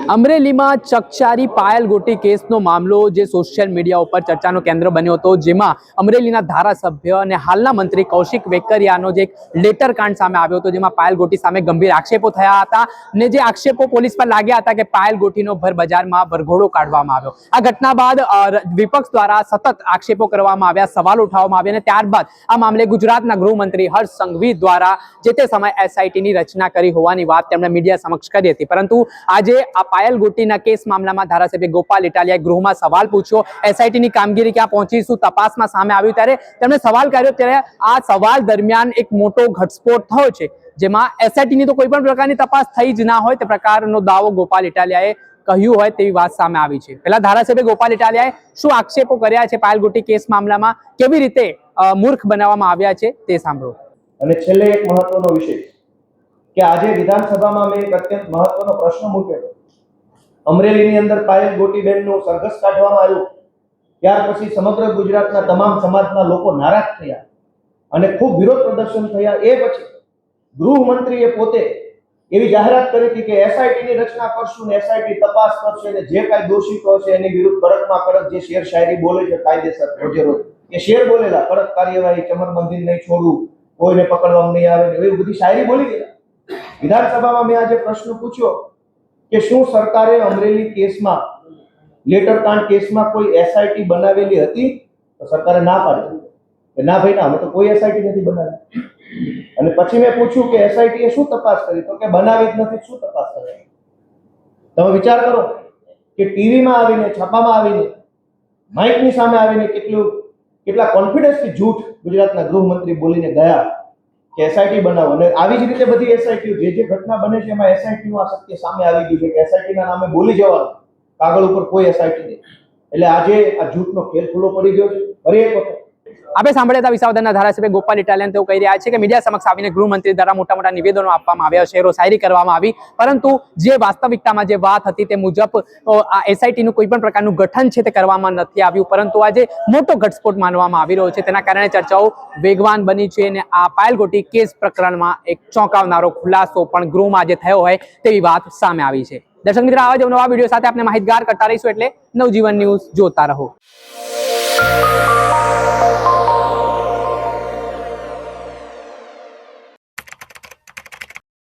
અમરેલીમાં ચકચારી પાયલ ગોટી કેસનો મામલો જે સોશિયલ મીડિયા ઉપર ચર્ચાનું કેન્દ્ર બન્યો હતો, જેમાં અમરેલીના ધારાસભ્ય અને હાલના મંત્રી કૌશિક વેકરિયાનો જે એક લેટર કાંડ સામે આવ્યો હતો, જેમાં પાયલ ગોટી સામે ગંભીર આક્ષેપો થયા હતા ને જે આક્ષેપો પોલીસ પર લાગ્યા હતા કે પાયલ ગોટીનો ભર બજારમાં વરઘોડો કાઢવામાં આવ્યો। આ ઘટના બાદ વિપક્ષ દ્વારા સતત આક્ષેપો કરવામાં આવ્યા, સવાલ ઉઠાવવામાં આવ્યા અને ત્યારબાદ આ મામલે ગુજરાતના ગૃહમંત્રી હર્ષ સંઘવી દ્વારા જે તે સમયે એસઆઈટીની રચના કરી હોવાની વાત તેમણે મીડિયા સમક્ષ કરી હતી। પરંતુ આજે આ પાયલ ગોટીના કેસ મામલામાં ધારાસભ્ય ગોપાલ ઇટાલિયાએ ગૃહમાં સવાલ પૂછ્યો, એસઆઈટીની કામગીરી ક્યાં પહોંચી, શું તપાસમાં સામે આવ્યું, ત્યારે તેમણે સવાલ કર્યો। ત્યારે આ સવાલ દરમિયાન એક મોટો ઘટસ્ફોટ થયો છે, જેમાં એસઆઈટીની તો કોઈ પણ પ્રકારની તપાસ થઈ જ ના હોય તે પ્રકારનો દાવો ગોપાલ ઇટાલિયાએ કહ્યું હોય તેવી વાત સામે આવી છે। પહેલા ધારાસભ્ય ગોપાલ ઇટાલિયાએ શું આક્ષેપો કર્યા છે પાયલ ગોટી કેસ મામલામાં, કેવી રીતે મૂર્ખ બનાવવામાં આવ્યા છે તે સાંભળો। અને છેલ્લે એક મહત્વનો વિષય કે આજે વિધાનસભામાં મેં એક અત્યંત મહત્વનો પ્રશ્ન મૂક્યો। અમરેલીની અંદર પાયલ ગોટીબેનનું સરઘસ કાઢવામાં આવ્યું, ત્યાર પછી સમગ્ર ગુજરાતના તમામ સમાજના લોકો નારાજ થયા અને ખૂબ વિરોધ પ્રદર્શન થયા। એ પછી ગૃહમંત્રીએ પોતે એવી જાહેરાત કરી હતી કે એસઆઈટીની રચના કરશું ને એસઆઈટી તપાસ કરશે અને જે કાંઈ દોષિતો હશે એની વિરુદ્ધ કડકમાં કડક, જે શેર શાયરી બોલે છે કાયદેસર રોજે રોજ એ શેર બોલેલા, કડક કાર્યવાહી, ચમરબંધી નહીં છોડવું, કોઈને પકડવામાં નહીં આવે, એવી બધી શાયરી બોલી ગયા। વિધાનસભામાં મેં આજે પ્રશ્ન પૂછ્યો કે શું સરકારે અમરેલી કેસમાં, લેટર કાંડ કેસમાં કોઈ એસઆઈટી બનાવેલી હતી? તો સરકારે ના પાડી કે ના ભાઈ ના, અમે તો કોઈ એસઆઈટી નથી બનાવી। અને પછી મેં પૂછ્યું કે એસઆઈટી એ શું તપાસ કરી? તો કે બનાવી જ નથી, શું તપાસ કરી? તમે વિચાર કરો કે ટીવીમાં આવીને, છાપામાં આવીને, માઇકની સામે આવીને કેટલા કોન્ફિડન્સથી જૂઠ ગુજરાતના ગૃહમંત્રી બોલીને ગયા કે એસઆઈટી બનાવો। અને આવી જ રીતે બધી એસઆઈટીઓ, જે ઘટના બને છે એમાં એસઆઈટીનું આ સત્ય સામે આવી ગયું છે કે એસઆઈટીના નામે બોલી જવાનું, કાગળ ઉપર કોઈ એસઆઈટી નહીં। એટલે આજે આ જૂઠનો ખેલ ખુલ્લો પડી ગયો છે ફરી એક વખત। આપણે સાંભળ્યા હતા વિસાવદરના ધારાસભ્ય ગોપાલ ઇટાલિયાને તેઓ કહી રહ્યા છે કે મીડિયા સમક્ષ આવીને ગૃહમંત્રી દ્વારા મોટા મોટા નિવેદનો આપવામાં આવ્યા, શેરો શાયરી કરવામાં આવી, પરંતુ જે વાસ્તવિકતામાં જે વાત હતી તે મુજબ આ એસઆઈટીનું કોઈ પણ પ્રકારનું ગઠન છે તે કરવામાં નથી આવ્યું। પરંતુ આજે મોટો ઘટસ્ફોટ માનવામાં આવી રહ્યો છે, તેના કારણે ચર્ચાઓ વેગવાન બની છે અને આ પાયલ ગોટી કેસ પ્રકરણમાં એક ચોંકાવનારો ખુલાસો પણ ગૃહમાં આજે થયો હોય તેવી વાત સામે આવી છે। દર્શક મિત્રો, આવા જ નવા વિડીયો સાથે આપણે માહિતગાર કરતા રહીશું, એટલે નવજીવન ન્યૂઝ જોતા રહો।